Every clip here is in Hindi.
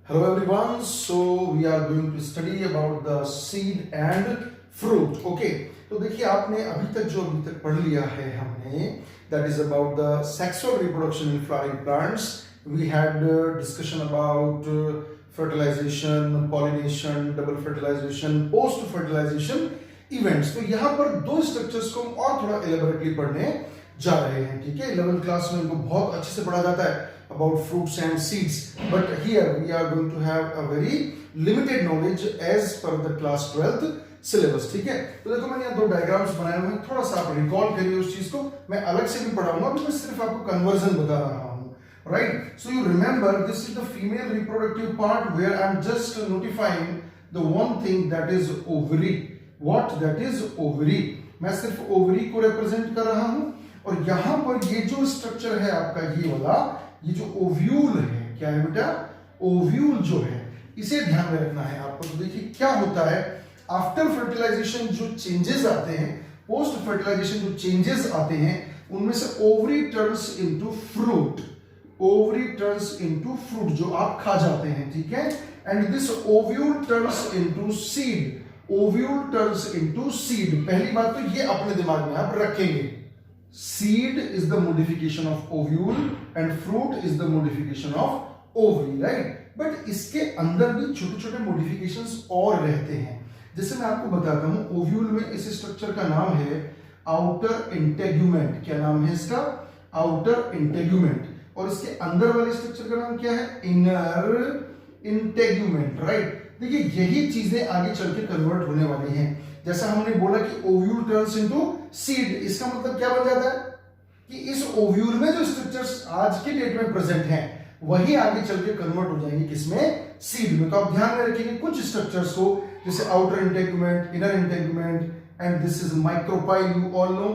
Hello everyone, so we are going to study about the seed and fruit. Okay, तो देखिए आपने अभी तक पढ़ लिया है हमने that is about the sexual reproduction in flowering plants. We had discussion about fertilization, pollination, double fertilization, post fertilization events. तो यहाँ पर दो स्ट्रक्चर्स को हम और थोड़ा एलेबोरेटली पढ़ने जा रहे हैं, ठीक है। 11th क्लास में इनको बहुत अच्छे से पढ़ा जाता है about fruits and seeds, but here we are going to have a very limited knowledge as per the class 12th syllabus, ठीक है। तो देखो मैंने यहाँ दो डायग्राम्स बनाए हुए हैं, थोड़ा सा आप रिकॉल करिए उस चीज को। मैं अलग से भी पढ़ाऊंगा, अभी मैं सिर्फ आपको कन्वर्जन बता रहा हूँ, right? So you remember this is the female reproductive part where I'm just notifying the one thing that is ovary. What? That is ovary. मैं सिर्फ ओवरी को रिप्रेजेंट कर रहा हूँ और यहाँ पर ये जो स्ट्रक्चर है आपका ये वाला, ये जो ओव्यूल है, क्या है बेटा? ओव्यूल जो है, इसे ध्यान में रखना है आपको। तो देखिए क्या होता है आफ्टर फर्टिलाइजेशन, जो चेंजेस आते हैं, पोस्ट फर्टिलाइजेशन जो चेंजेस आते हैं, उनमें से ovary turns into fruit. Ovary turns into fruit जो आप खा जाते हैं, ठीक है। And this ovule turns into seed. Ovule turns into seed. पहली बात तो ये अपने दिमाग में आप रखेंगे, seed is the modification of ovule and fruit is the modification of ovary, right? But इसके अंदर भी छोटे छोटे modifications और रहते हैं। जैसे मैं आपको बताता हूँ, ओव्यूल में इस स्ट्रक्चर का नाम है आउटर इंटेग्यूमेंट। क्या नाम है इसका? Outer integument. और इसके अंदर वाले स्ट्रक्चर का नाम क्या है? Inner integument, right. देखिए यही चीजें आगे चल के कन्वर्ट होने वाली हैं। जैसा हमने बोला कि ओव्यूल टर्न्स इनटू सीड, इसका मतलब क्या बन जाता है कि इस ओव्यूल में जो स्ट्रक्चर्स आज के डेट में प्रेजेंट हैं वही आगे चल के कन्वर्ट हो जाएंगे किसमें? सीड में। तो आप ध्यान में रखेंगे कुछ स्ट्रक्चर्स को, जैसे outer integument, inner integument, and this is micropyle. You all know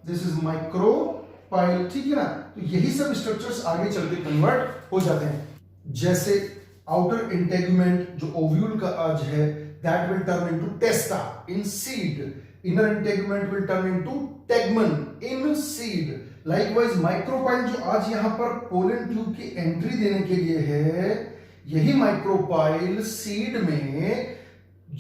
this is micropyle, ठीक है ना। तो यही सब स्ट्रक्चर्स आगे चल के कन्वर्ट हो जाते हैं। जैसे आउटर इंटेग्यूमेंट जो ओव्यूल का आज है, that will turn into testa in seed. Inner integument will turn into tegmen in seed. Likewise micropyle जो आज यहाँ पर पोलन ट्यूब की एंट्री देने के लिए है, यही माइक्रोपाइल सीड में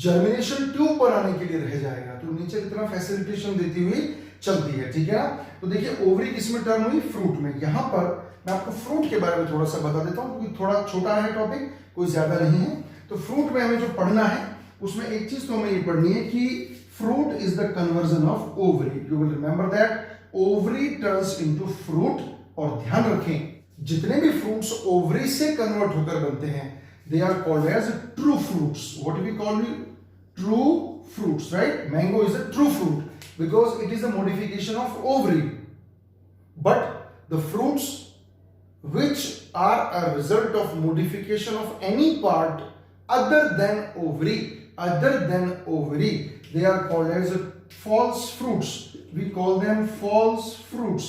जर्मिनेशन ट्यूब बनाने के लिए रह जाएगा। तो नीचे कितना फैसिलिटेशन देती हुई चलती है, ठीक है ना। तो देखिए ओवरी किसमें टर्न हुई? फ्रूट में। यहाँ पर मैं आपको फ्रूट के बारे में थोड़ा सा बता देता हूँ क्योंकि थोड़ा छोटा है टॉपिक, कोई ज्यादा नहीं है। तो फ्रूट में हमें जो पढ़ना है उसमें एक चीज तो हमें ये पढ़नी है कि fruit is the conversion of ovary. You will remember that ovary turns into fruit. और ध्यान रखें जितने भी फ्रूट्स ओवरी से कन्वर्ट होकर बनते हैं they are called as true fruits. What we call true fruits, right? Mango is a true fruit because it is a modification of ovary, but the fruits which are a result of modification of any part other than ovary, they are called as false fruits. We call them false fruits,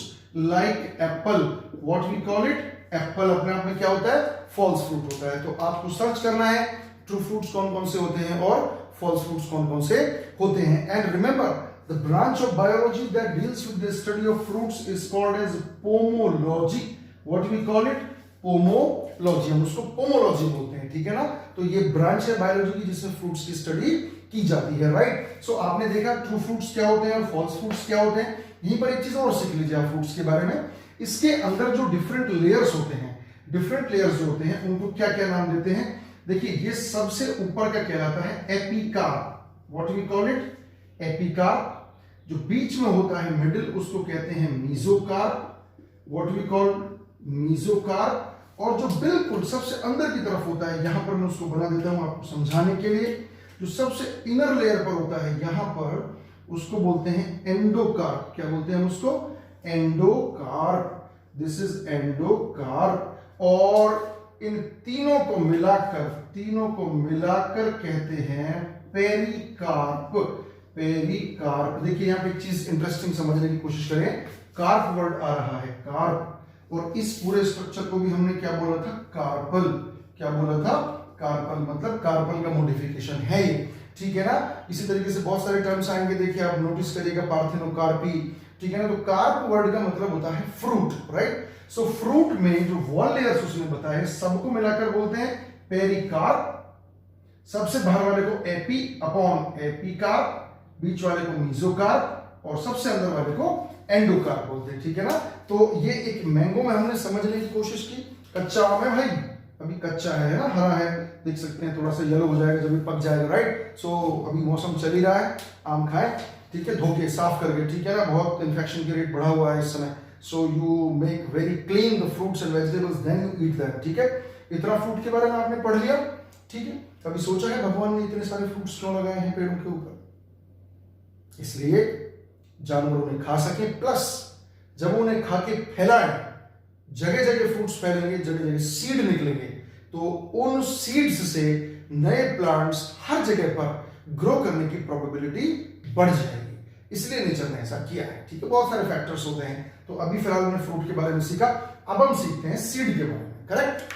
like apple. What we call it? Apple अपने आप में क्या होता है? false fruit होता है। तो आपको सर्च करना है true fruits कौन कौन से होते हैं और false fruits कौन कौन से होते हैं। And remember the branch of biology that deals with the study of fruits is called as pomology. What we call it? Pomology. हम उसको पोमोलॉजी बोलते हैं, ठीक है ना। तो ये ब्रांच है बायोलॉजी की जिसमें फ्रूट्स की स्टडी की जाती है, राइट। सो आपने देखा ट्रू फ्रूट्स क्या होते हैं और फॉल्स फ्रूट्स क्या होते हैं। यहीं पर एक चीज और सीख लीजिए आप फ्रूट्स के बारे में। इसके अंदर जो डिफरेंट लेयर्स होते हैं, डिफरेंट लेयर्स जो होते हैं उनको क्या क्या नाम देते हैं? देखिए ये सबसे ऊपर का कहलाता है epicarp. What we call it? Epicarp. जो बीच में होता है मिडिल, उसको कहते हैं mesocarp. What we call mesocarp. और जो बिल्कुल सबसे अंदर की तरफ होता है, यहां पर मैं उसको बना देता हूं आपको समझाने के लिए, जो सबसे इनर लेयर पर होता है यहां पर उसको बोलते हैं एंडोकार्प। क्या बोलते हैं उसको? एंडोकार्प। This is endocarp. और इन तीनों को मिलाकर कहते हैं पेरिकार्प। पेरिकार्प। देखिए यहां पे एक चीज इंटरेस्टिंग समझने की कोशिश करें। कार्प वर्ड आ रहा है, कार्प, और इस पूरे स्ट्रक्चर को भी हमने क्या बोला था? कार्पल। क्या बोला था? कार्पल। मतलब कार्पल का मॉडिफिकेशन है ये, ठीक है ना। इसी तरीके से बहुत सारे टर्म्स आएंगे, देखिए आप नोटिस करिएगा, पार्थेनोकार्पी, ठीक है ना। तो कार्प वर्ड का मतलब होता है फ्रूट, राइट। सो फ्रूट में जो वॉल लेयर्स उसने बताए सबको मिलाकर बोलते हैं पेरिकार्प, सबसे बाहर वाले को एपी अपॉन एपिकार्प, बीच वाले को मीजोकार्प और सबसे अंदर वाले को एंडोकार्प बोलते हैं, ठीक है ना। तो ये एक मैंगो में हमने समझने की कोशिश की, कच्चा आम है भाई, अभी कच्चा है ना, हरा है, देख सकते हैं, थोड़ा सा येलो हो जाएगा जब भी पक जाएगा, राइट। सो अभी मौसम चल ही रहा है, आम खाएं, ठीक है, धो के साफ करके, ठीक है ना, बहुत इन्फेक्शन की रेट बढ़ा हुआ है इस समय। So you make very clean the fruits and vegetables then you eat them, ठीक है। इतना फ्रूट के बारे में आपने पढ़ लिया, ठीक है। कभी सोचा है भगवान ने इतने सारे फ्रूट्स क्यों लगाए हैं पेड़ों के ऊपर? इसलिए जानवरों ने खा सके, प्लस जब उन्हें खा के फैलाएं, जगह जगह फ्रूट्स फैलेंगे, जगह जगह सीड निकलेंगे, तो उन सीड्स से नए प्लांट्स हर जगह पर ग्रो करने की प्रोबेबिलिटी बढ़ जाएगी, इसलिए नेचर ने ऐसा किया है, ठीक है। बहुत सारे फैक्टर्स होते हैं। तो अभी फिलहाल हमने फ्रूट के बारे में सीखा, अब हम सीखते हैं सीड के बारे में, correct.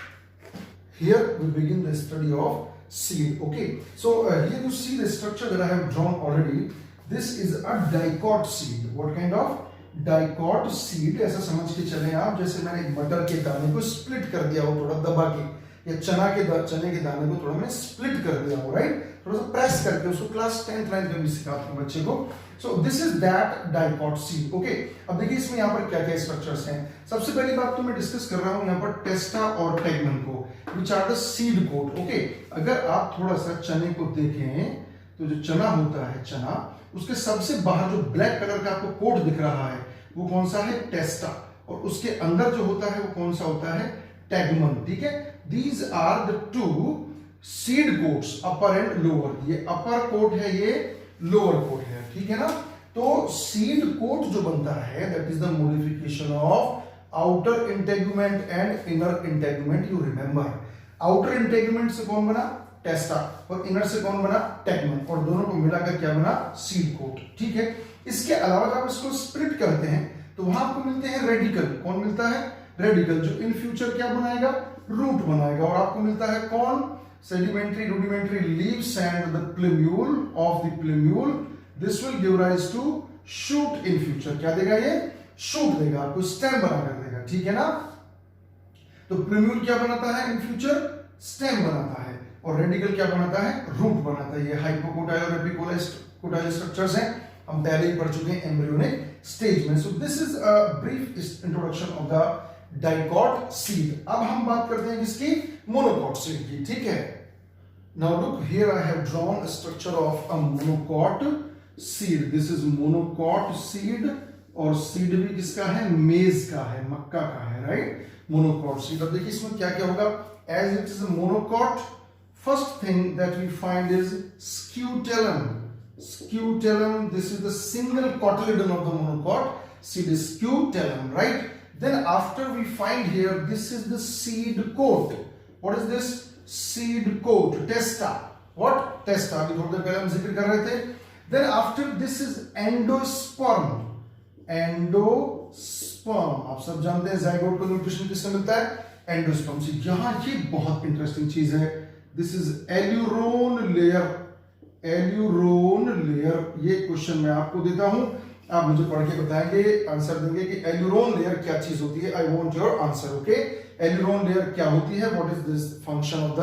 Here we begin the study of seed, okay. So here you see the structure that I have drawn already. This is a dicot seed. What kind of dicot seed? ऐसा समझ के चलें आप, जैसे मैंने एक मटर के दाने को स्प्लिट कर दिया हो थोड़ा दबा के, या चने के दाने को थोड़ा मैंने स्प्लिट कर दिया हो, राइट, थोड़ा सा प्रेस करके। उसको क्लास 10th 9th में भी सिखाता हूँ बच्चे को। So this is that dicot seed, okay. अब देखिए इसमें यहाँ पर क्या क्या स्ट्रक्चर्स हैं। सबसे पहली बात तो मैं डिस्कस कर रहा हूँ यहाँ पर टेस्टा और टेगमन को, which are the seed coat, okay. अगर आप थोड़ा सा चने को देखें तो जो चना होता है, चना, उसके सबसे बाहर जो ब्लैक कलर का आपको कोट दिख रहा है वो कौन सा है? टेस्टा। और उसके अंदर जो होता है वो कौन सा होता है? टेगमन, ठीक है। These are the two seed coats, upper and lower. ये अपर कोट है, ये लोअर कोट है, ठीक है ना। तो सीड कोट जो बनता है that is the modification of outer integument and inner integument. You remember, outer integument से कौन बना? टेस्टा, और इनर से कौन बना? टेगमन, और दोनों को मिलाकर क्या बना? सीड कोट, ठीक है। इसके अलावा जब आप इसको स्प्लिट करते हैं तो वहां आपको मिलते हैं रेडिकल। कौन मिलता है? रेडिकल, जो इन फ्यूचर क्या बनाएगा? रूट बनाएगा। और आपको मिलता है कौन? Sedimentary rudimentary leaves and the plumule of the plumule. This will give rise to shoot in future. क्या देगा ये? शूट देगा, आपको स्टेम बनाकर देगा, ठीक है ना। तो प्लूम्यूल क्या बनाता है इन फ्यूचर? स्टेम बनाता है। और रेडिकल क्या बनाता है? रूट बनाता है। ये हाइपोकोटाइल और एपिकोटाइल स्ट्रक्चर्स हैं, हम पहले ही पढ़ चुके हैं एम्ब्रियोनिक स्टेज में। So this is a brief introduction of the dicot seed. अब हम बात करते हैं किसकी? मोनोकॉट सीड की, ठीक है। Now look here, I have drawn a structure of a monocot seed. This is monocot seed, और सीड भी किसका है? मेज का है, मक्का का है, राइट। Monocot seed. अब देखिए इसमें क्या क्या होगा। As it is a monocot, first thing that we find is scutellum. Scutellum, this is the single cotyledon of the monocot. Seed is scutellum, right? Then after we find here, this is the seed coat. What is this? Seed coat, testa. What? Testa. अभी थोड़ी देर पहले हम जिक्र कर रहे थे। Then after this is endosperm. Endosperm, आप सब जानते हैं जाइगोट को न्यूट्रिशन किससे मिलता है? एंडोस्पर्म से। यहां ये बहुत इंटरेस्टिंग चीज है, this is aleurone layer. Aleurone layer, ये क्वेश्चन मैं आपको देता हूं, आप मुझे पढ़ के बताएंगे, आंसर देंगे कि एल्यूरोन लेयर क्या चीज होती है। I want your answer, okay. Aleurone layer क्या होती है? What is this function of the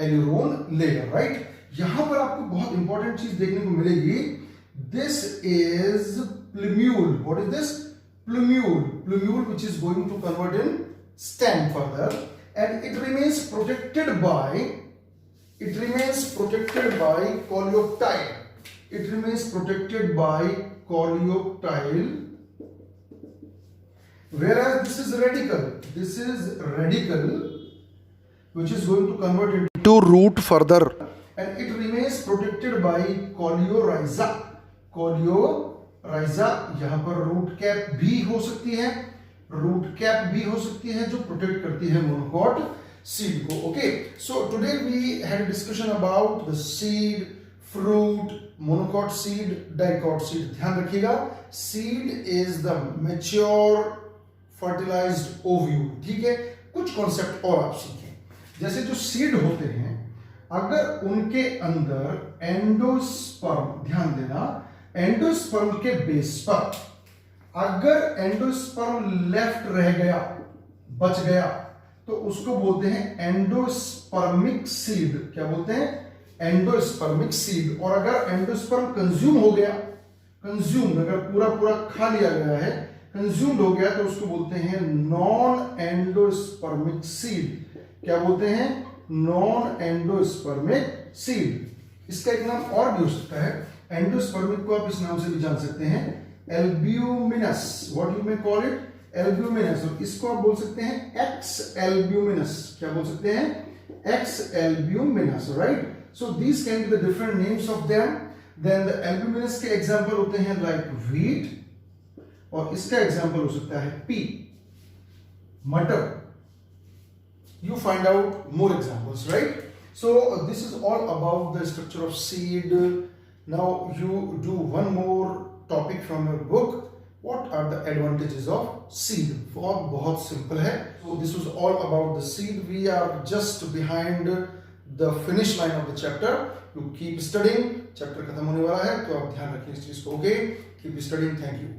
aleurone layer, right. यहां पर आपको बहुत इंपॉर्टेंट चीज देखने को मिलेगी। This is plumule. What is this? Plumule. Plumule, which is going to convert in stem further, and it remains protected by coleoptile. It remains protected by coleoptile. Whereas this is radical. This is radical, which is going to convert into root further, and it remains protected by coleorhiza. राइजा, यहां पर रूट कैप भी हो सकती है, रूट कैप भी हो सकती है जो प्रोटेक्ट करती है मोनोकॉट सीड को, okay. So today we had a discussion about the seed, fruit, monocot seed, dicot seed. ध्यान रखिएगा, seed is the mature fertilised ovule, ठीक है। कुछ कॉन्सेप्ट और आप सीखें, जैसे जो सीड होते हैं, अगर उनके अंदर एंडोस्पर्म, ध्यान देना, एंडोस्पर्म के बेस पर अगर एंडोस्पर्म लेफ्ट रह गया, बच गया, तो उसको बोलते हैं एंडोस्पर्मिक सीड। क्या बोलते हैं? Endospermic seed. और अगर एंडोस्पर्म कंज्यूम हो गया, कंज्यूम अगर पूरा पूरा खा लिया गया है, कंज्यूम्ड हो गया, तो उसको बोलते हैं नॉन एंडोस्पर्मिक सीड। क्या बोलते हैं? Non endospermic seed. इसका एक नाम और भी हो सकता है, एंडोस्पर्मिक को आप इस नाम से भी जान सकते हैं, albuminous. What you may call it? Albuminous. और इसको आप बोल सकते हैं एक्स एल्ब्यूमिनस। क्या बोल सकते हैं? Exalbuminous, right? So these can be the different names of them. Then the albuminous के एग्जांपल होते हैं लाइक व्हीट, और इसका एग्जांपल हो सकता है पी, मटर। You find out more examples, right? So this is all about the structure of seed. Now you do one more topic from your book. What are the advantages of seed? बहुत simple है. So this was all about the seed. We are just behind the finish line of the chapter. You keep studying. Chapter खत्म होने वाला है, तो आप ध्यान रखिए इस चीज को. Okay? Keep studying. Thank you.